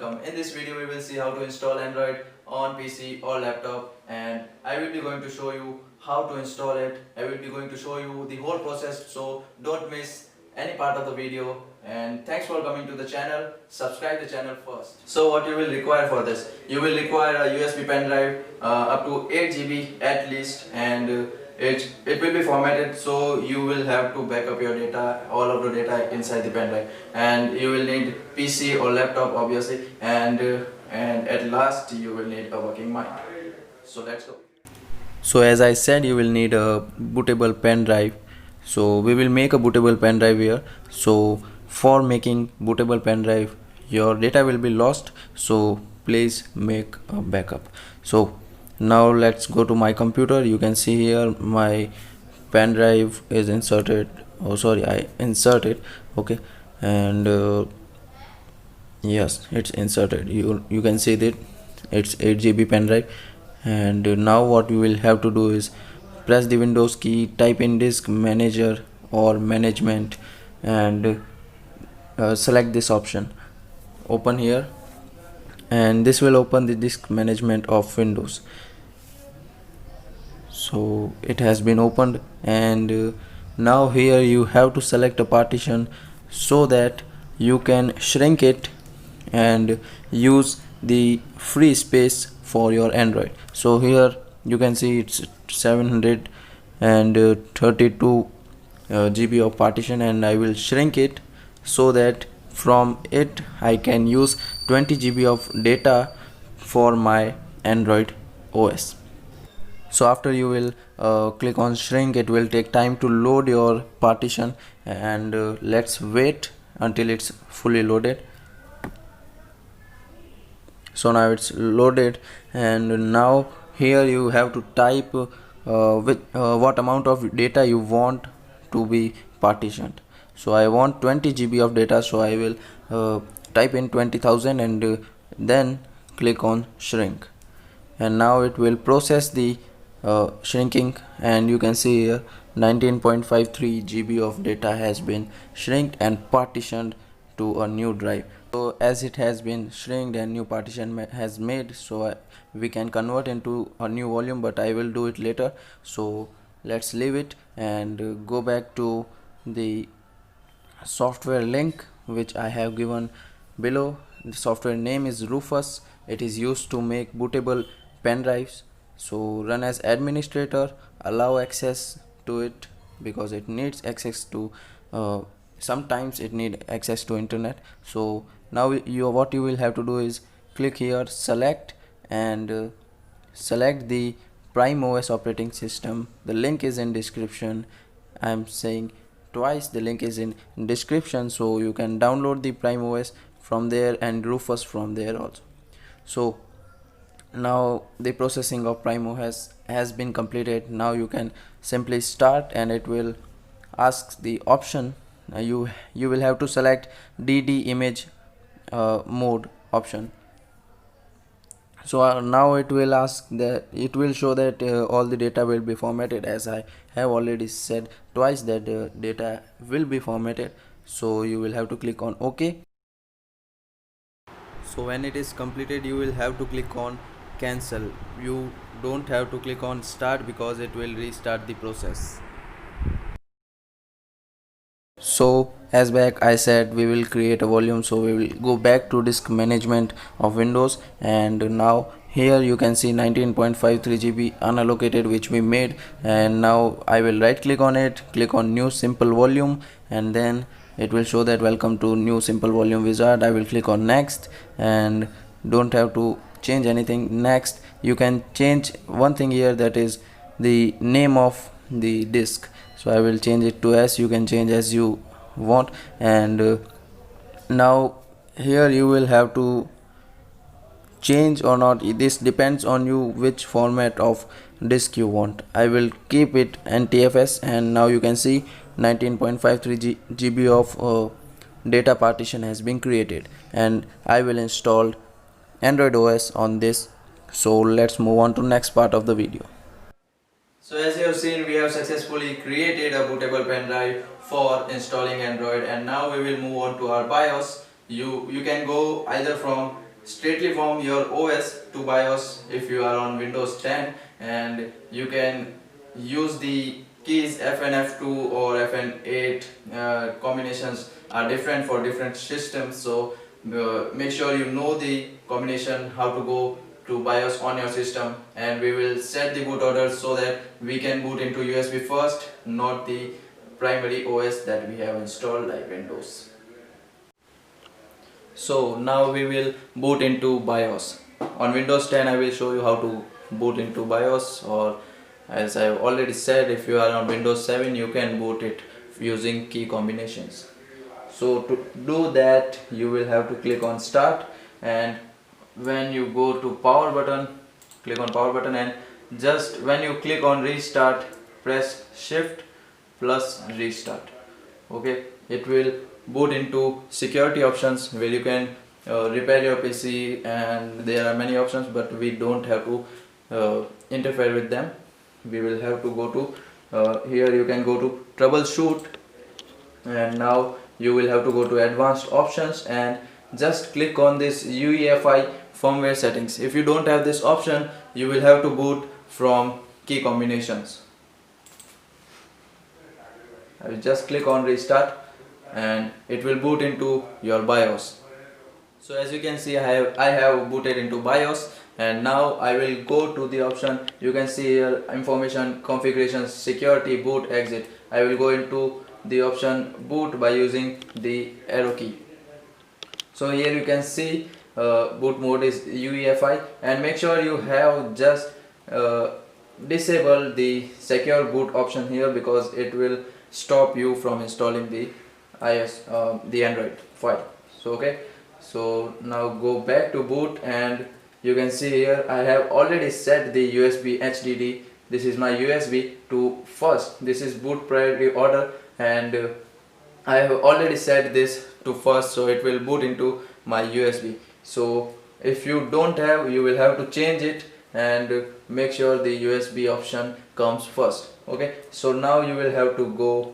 welcome. In this video we will see how to install Android on PC or laptop, and I will be going to show you how to install it. I will be going to show you the whole process, so don't miss any part of the video. And thanks for coming to the channel. Subscribe the channel first. So what you will require for this, you will require a USB pen drive up to 8 GB at least, and it will be formatted, so you will have to back up your data, all of the data inside the pen drive. And you will need PC or laptop obviously, and at last you will need a working mic. So let's go. So as I said, you will need a bootable pen drive. So we will make a bootable pen drive here. So for making bootable pen drive, your data will be lost, so please make a backup. So now let's go to my computer. You can see here my pen drive is inserted. Oh sorry, I inserted. Okay, and yes, it's inserted. You can see that it's 8 GB pen drive. And now what we will have to do is press the Windows key, type in disk manager or management, and select this option. Open here, and this will open the disk management of Windows. So it has been opened, and now here you have to select a partition so that you can shrink it and use the free space for your Android. So here you can see it's 732 GB of partition, and I will shrink it so that from it I can use 20 GB of data for my Android OS. So after you will click on shrink, it will take time to load your partition, and let's wait until it's fully loaded. So now it's loaded, and now here you have to type what amount of data you want to be partitioned. So I want 20 GB of data, so I will type in 20,000 and then click on shrink, and now it will process the shrinking, and you can see here 19.53 GB of data has been shrinked and partitioned to a new drive. So as it has been shrinked and new partition has made, so we can convert into a new volume, but I will do it later. So let's leave it and go back to the software link which I have given below. The software name is Rufus. It is used to make bootable pen drives. So run as administrator, allow access to it because it needs access to sometimes it need access to internet. So now what you will have to do is click here, select, and select the Prime OS operating system. The link is in description. I am saying twice, the link is in description, so you can download the Prime OS from there and Rufus from there also. So now the processing of Prime OS has been completed. Now you can simply start, and it will ask the option. You will have to select DD image mode option. So now it will ask that, it will show that all the data will be formatted, as I have already said twice that data will be formatted. So you will have to click on OK. So when it is completed, you will have to click on cancel. You don't have to click on start because it will restart the process. So as back I said, we will create a volume, so we will go back to disk management of Windows, and now here you can see 19.53 GB unallocated which we made. And now I will right click on it, click on new simple volume, and then it will show that welcome to new simple volume wizard. I will click on next, and don't have to change anything. Next, you can change one thing here, that is the name of the disk. So I will change it to S. You can change as you want. And now here you will have to change or not, this depends on you which format of disk you want. I will keep it NTFS, and now you can see 19.53 GB of data partition has been created, and I will install Android OS on this. So let's move on to next part of the video. So as you have seen, we have successfully created a bootable pen drive for installing Android, and now we will move on to our BIOS. You can go either from straightly from your OS to BIOS if you are on Windows 10, and you can use the keys Fn F2 or Fn8. Combinations are different for different systems, so make sure you know the combination how to go to BIOS on your system, and we will set the boot order so that we can boot into USB first, not the primary OS that we have installed like Windows. So now we will boot into BIOS. On Windows 10 I will show you how to boot into BIOS, or as I have already said, if you are on Windows 7 you can boot it using key combinations. So to do that you will have to click on start, and when you go to power button, click on power button, and just when you click on restart, press shift plus restart. Okay, it will boot into security options where you can repair your PC, and there are many options, but we don't have to interfere with them. We will have to go to here you can go to troubleshoot, and now you will have to go to advanced options and just click on this UEFI firmware settings. If you don't have this option, you will have to boot from key combinations. I will just click on restart and it will boot into your BIOS. So as you can see, I have booted into BIOS, and now I will go to the option. You can see here information, configurations, security, boot, exit. I will go into the option boot by using the arrow key. So here you can see boot mode is UEFI, and make sure you have just disable the secure boot option here, because it will stop you from installing the the Android file. So okay, so now go back to boot, and you can see here I have already set the USB HDD. This is my USB to first. This is boot priority order, and I have already set this to first, so it will boot into my USB. So if you don't have, you will have to change it and make sure the USB option comes first. Okay, so now you will have to go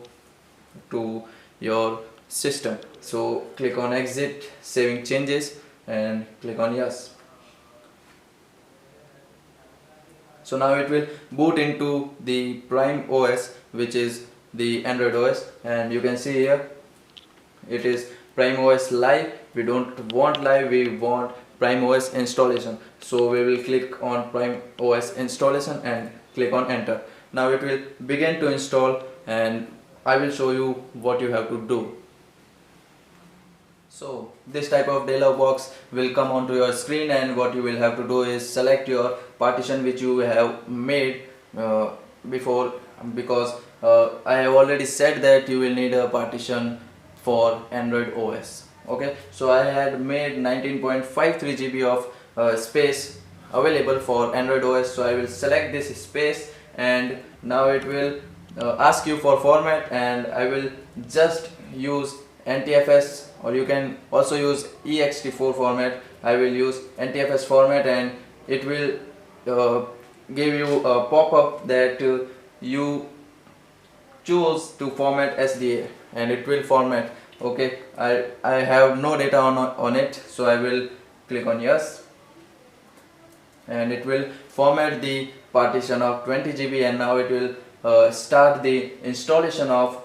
to your system. So click on exit, saving changes, and click on yes. So now it will boot into the Prime OS, which is the Android OS, and you can see here it is Prime OS Live. We don't want live, we want Prime OS installation. So we will click on Prime OS installation and click on enter. Now it will begin to install, and I will show you what you have to do. So this type of dialog box will come onto your screen, and what you will have to do is select your partition which you have made before, because I have already said that you will need a partition for Android OS. Okay, so I had made 19.53 GB of space available for Android OS, so I will select this space, and now it will ask you for format, and I will just use NTFS, or you can also use ext4 format. I will use NTFS format, and it will give you a pop-up that you choose to format SDA, and it will format. Okay, I have no data on it, so I will click on yes, and it will format the partition of 20 GB, and now it will start the installation of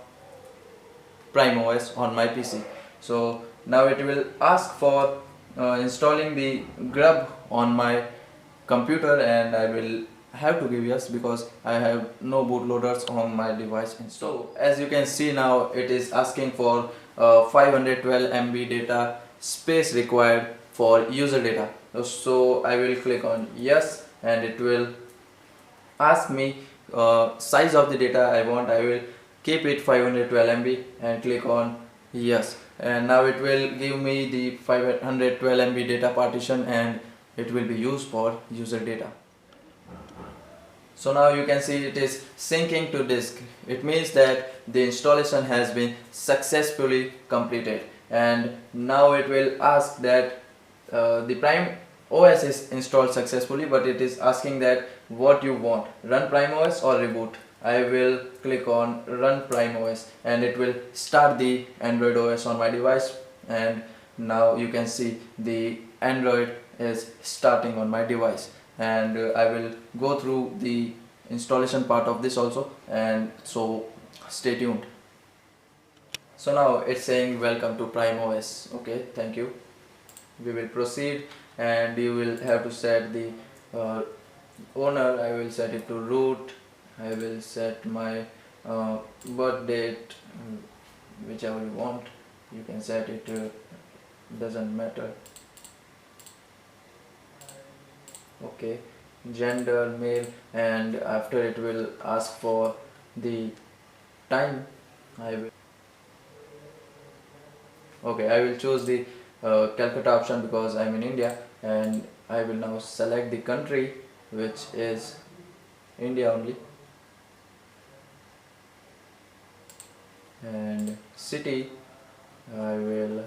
Prime OS on my PC. So now it will ask for installing the grub on my computer, and I will have to give yes because I have no bootloaders on my device. So as you can see, now it is asking for 512 MB data space required for user data. So I will click on yes, and it will ask me size of the data I want. I will keep it 512 MB and click on yes, and now it will give me the 512 MB data partition, and it will be used for user data. So now you can see it is syncing to disk. It means that the installation has been successfully completed, and now it will ask that the Prime OS is installed successfully, but it is asking that what you want, run Prime OS or reboot. I will click on run Prime OS, and it will start the Android OS on my device, and now you can see the Android is starting on my device, and I will go through the installation part of this also, and so stay tuned. So now it's saying welcome to Prime OS. Okay, thank you. We will proceed, and you will have to set the uh, owner. I will set it to root. I will set my birth date, whichever you want. You can set it, doesn't matter. Okay, gender male, and after it will ask for the time. I will Okay, I will choose the Calcutta option because I'm in India, and I will now select the country, which is India only, and city I will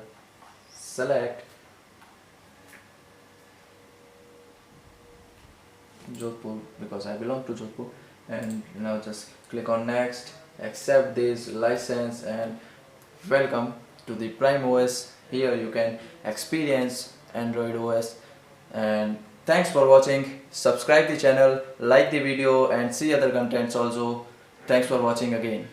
select Jodhpur because I belong to Jodhpur, and now just click on next, accept this license, and welcome to the Prime OS. Here you can experience Android OS, and thanks for watching. Subscribe the channel, like the video, and see other contents also. Thanks for watching again.